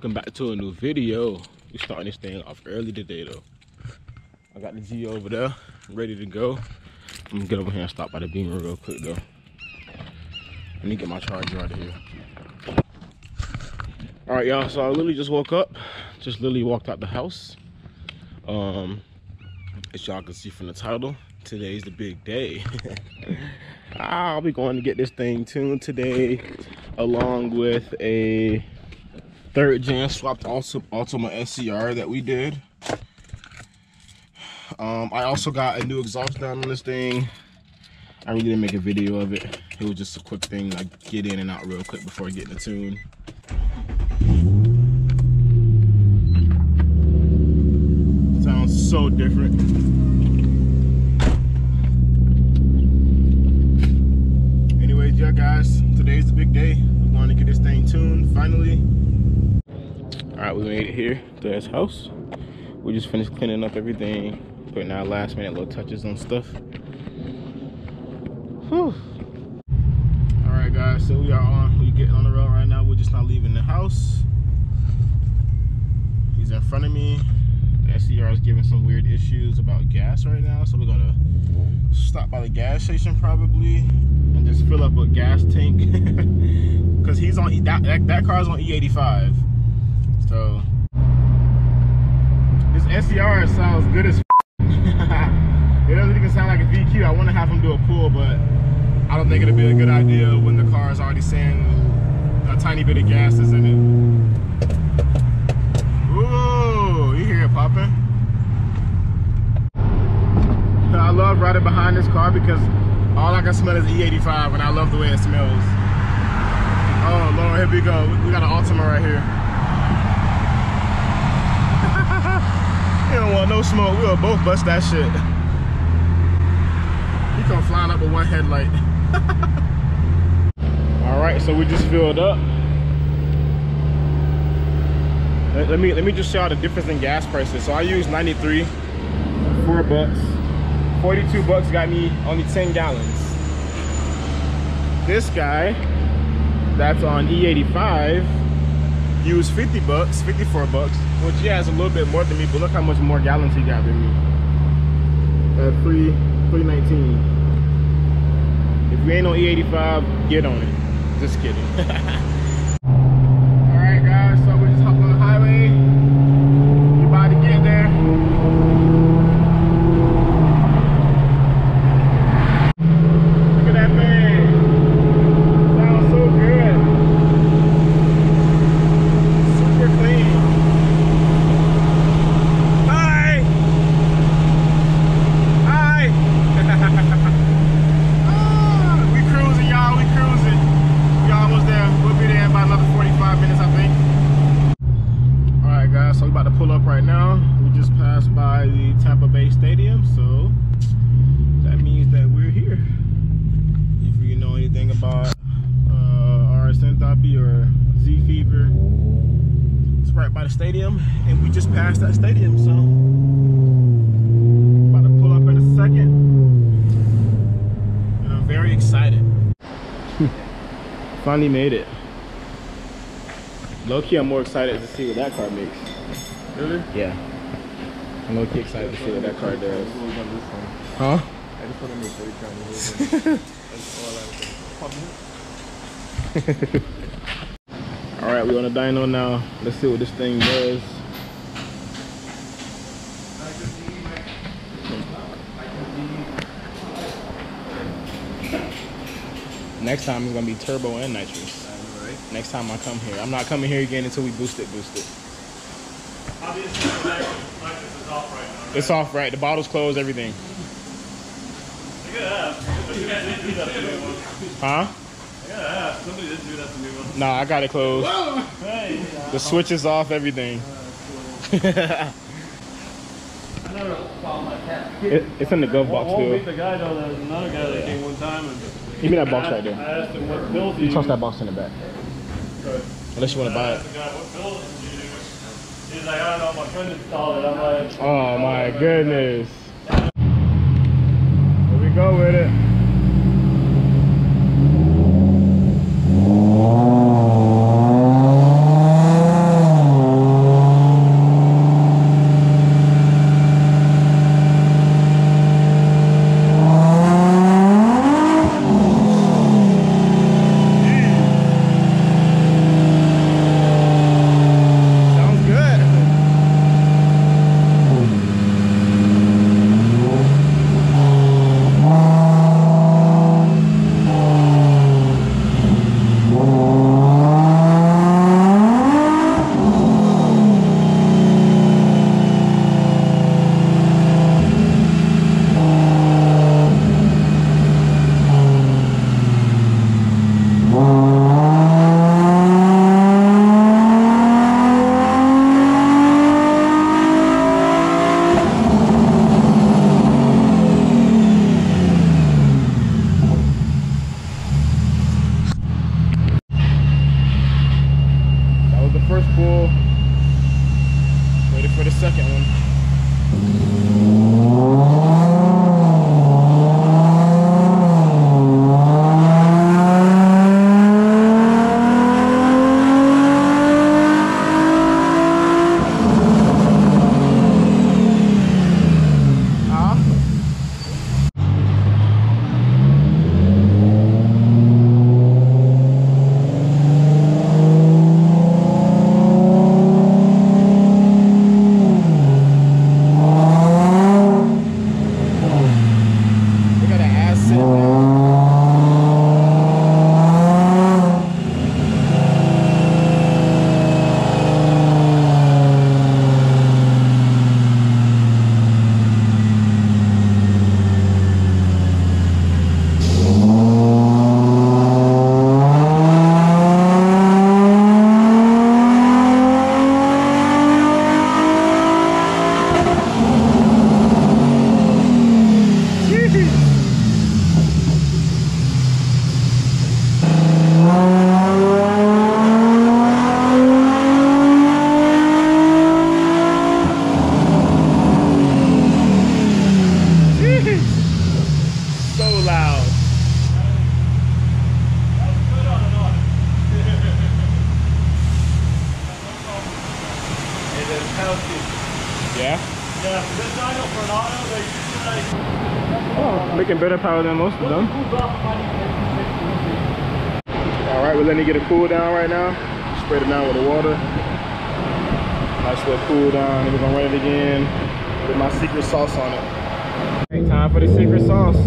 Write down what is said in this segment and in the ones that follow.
welcome back to a new video. We're starting this thing off early today though. I got the G over there, ready to go. I'm gonna get over here and stop by the Beamer real quick though. Let me get my charger out of here. All right, y'all, so I literally just woke up. Just literally walked out the house. As y'all can see from the title, today's the big day. I'll be going to get this thing tuned today, along with a 3rd gen swapped Altima SCR that we did. I also got a new exhaust down on this thing. I really didn't make a video of it. It was just a quick thing, like get in and out real quick before getting the tune. Sounds so different. Anyways, yeah guys, today's the big day. We're going to get this thing tuned finally. All right, we made it here to his house. We just finished cleaning up everything, putting our last minute little touches on stuff. Whew. All right guys, so we getting on the road right now. We're just not leaving the house. He's in front of me. The SCR is giving some weird issues about gas right now, so we're gonna stop by the gas station probably and just fill up a gas tank because he's on that car's on E85. So this SCR sounds good as it doesn't even sound like a VQ. I want to have him do a pull, but I don't think it'll be a good idea when the car is already saying a tiny bit of gas is in it. Ooh, you hear it popping? I love riding behind this car because all I can smell is E85 and I love the way it smells. Oh Lord, here we go. We got an Altima right here. You don't want no smoke. We'll both bust that shit. He come flying up with one headlight. All right, so we just filled up. Let me just show y'all the difference in gas prices. So I used 93, $4. 42 bucks got me only 10 gallons. This guy that's on E85 used 50 bucks, 54 bucks, which he has a little bit more than me, but look how much more gallons he got than me. At 319. If you ain't on E85, get on it. Just kidding. Alright guys, so we just hopped on the highway. We're about to get there. Look at that thing. Sounds so good. Super clean. Hi! Hi! We cruising, y'all. We cruising. We almost there. We'll be there in about another 45 minutes, I think. Alright guys, so we're about to pull up right now. We just passed by the Tampa Bay Stadium, so that means that we're here. If you know anything about RS Enthalpy or Z Fever, it's right by the stadium, and we just passed that stadium, so about to pull up in a second, and I'm very excited. Finally made it. Low-key, I'm more excited to see what that car makes. Really? Yeah. I'm low-key excited to see what that car does. Huh? I just want to make sure you're trying to Alright, we're on the dyno now. Let's see what this thing does. Next time it's gonna be turbo and nitrous. Next time I come here. I'm not coming here again until we boost it. Obviously, the nitrous is off right now, right? It's off, right? The bottle's closed, everything. Look at that. You guys didn't do that to me once. Huh? I gotta ask. Somebody didn't do that to me once. Nah, I got it closed. Hey. The switch is off, everything. It's in the glove box I won't meet still. the guy though. There's another guy that came one time and Give me that box right I there. asked him what bills You toss that box in the back. Unless you want to buy it. The guy, what bills did you do? He's like, I don't know, my friend installed it. I'm like, Oh my goodness. Here we go with it. making better power than most of them. Alright, we're letting it get a cool down right now. Spread it down with the water. Nice little cool down. And we're gonna run it again with my secret sauce on it. Okay, time for the secret sauce.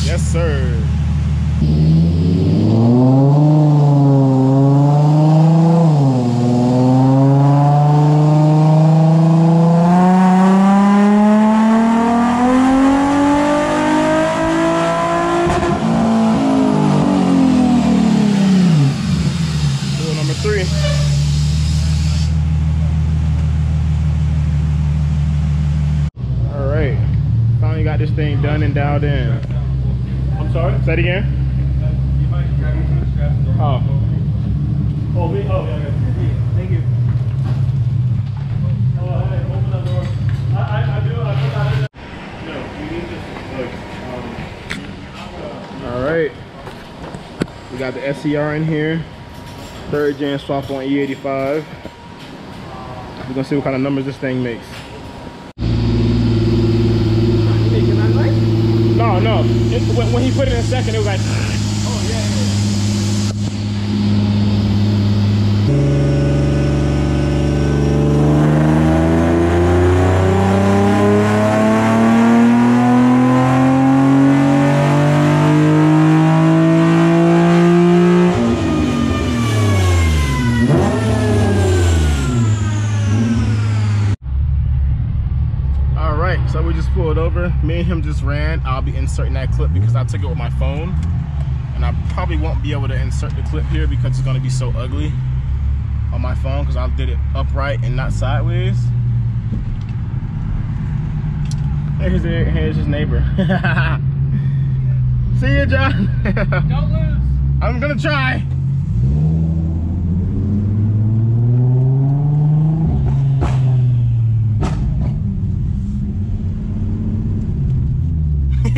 Yes, sir. Tool number 3. All right, finally got this thing done and dialed in. I'm sorry? Say it again. You might grab me some scraps. Oh. Oh, me? Oh, yeah, okay. Thank you. Oh, hey, open that door. I put that in there. No, you need this, All right. We got the SCR in here. 3rd gen swap on E85. We're gonna see what kind of numbers this thing makes. No. When he put it in second, it was like, oh yeah. So we just pulled over. Me and him just ran. I'll be inserting that clip because I took it with my phone, and I probably won't be able to insert the clip here because it's going to be so ugly on my phone because I did it upright and not sideways. Here's his neighbor. See you, John. Don't lose. I'm gonna try.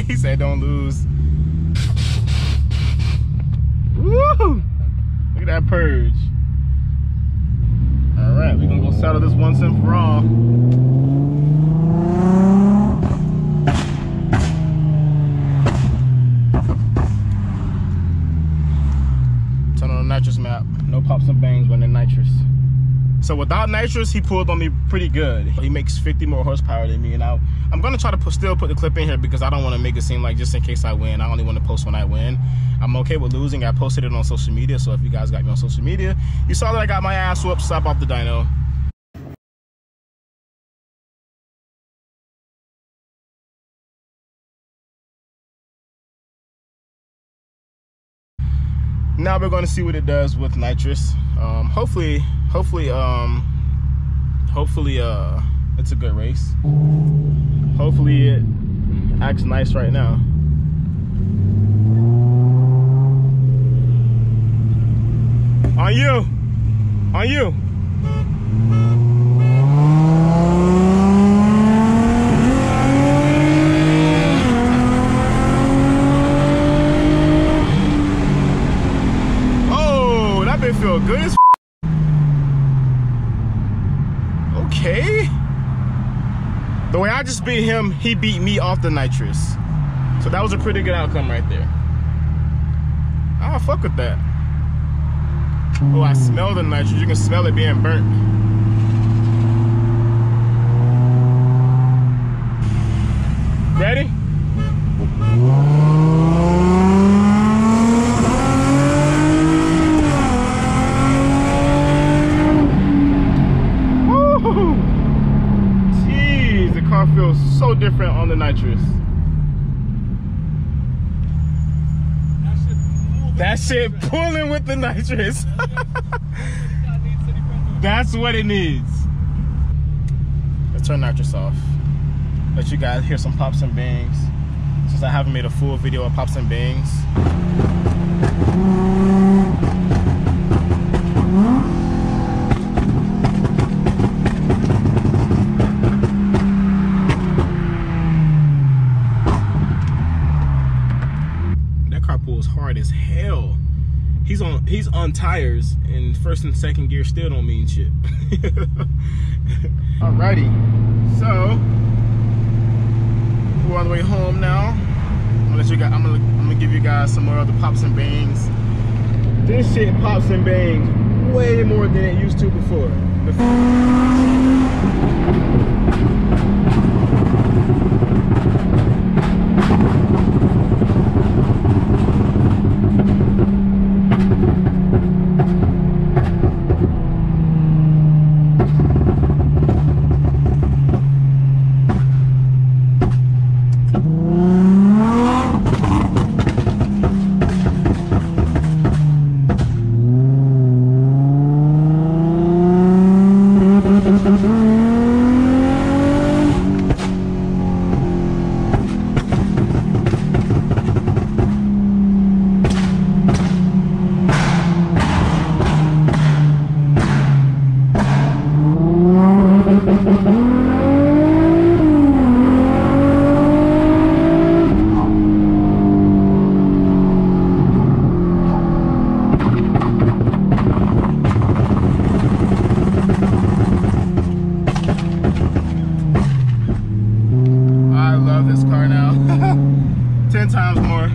He said don't lose. Woo! Look at that purge. Alright, we're gonna go settle this once and for all. Turn on the nitrous map. No pops and bangs when in nitrous. So without nitrous, he pulled on me pretty good. He makes 50 more horsepower than me, and I'm gonna try to still put the clip in here because I don't want to make it seem like just in case I win. I only want to post when I win. I'm okay with losing. I posted it on social media, so if you guys got me on social media, you saw that I got my ass whooped. Stop off the dyno. Now we're going to see what it does with nitrous. Hopefully it's a good race. Hopefully it acts nice right now. On you. On you. Oh, that bit feel good as okay. The way I just beat him, he beat me off the nitrous. So that was a pretty good outcome right there. I'll fuck with that. Oh, I smell the nitrous. You can smell it being burnt. Ready? Woo! Jeez, the car feels so different on the nitrous. That shit pulling with the nitrous. That's what it needs. Let's turn nitrous off. Let you guys hear some pops and bangs, since I haven't made a full video of pops and bangs. That car pulls hard as hell. He's on tires, and first and second gear still don't mean shit. Alrighty, so we're on the way home now. I'm gonna give you guys some more other pops and bangs. This shit pops and bangs way more than it used to before. I love this car now. 10 times more.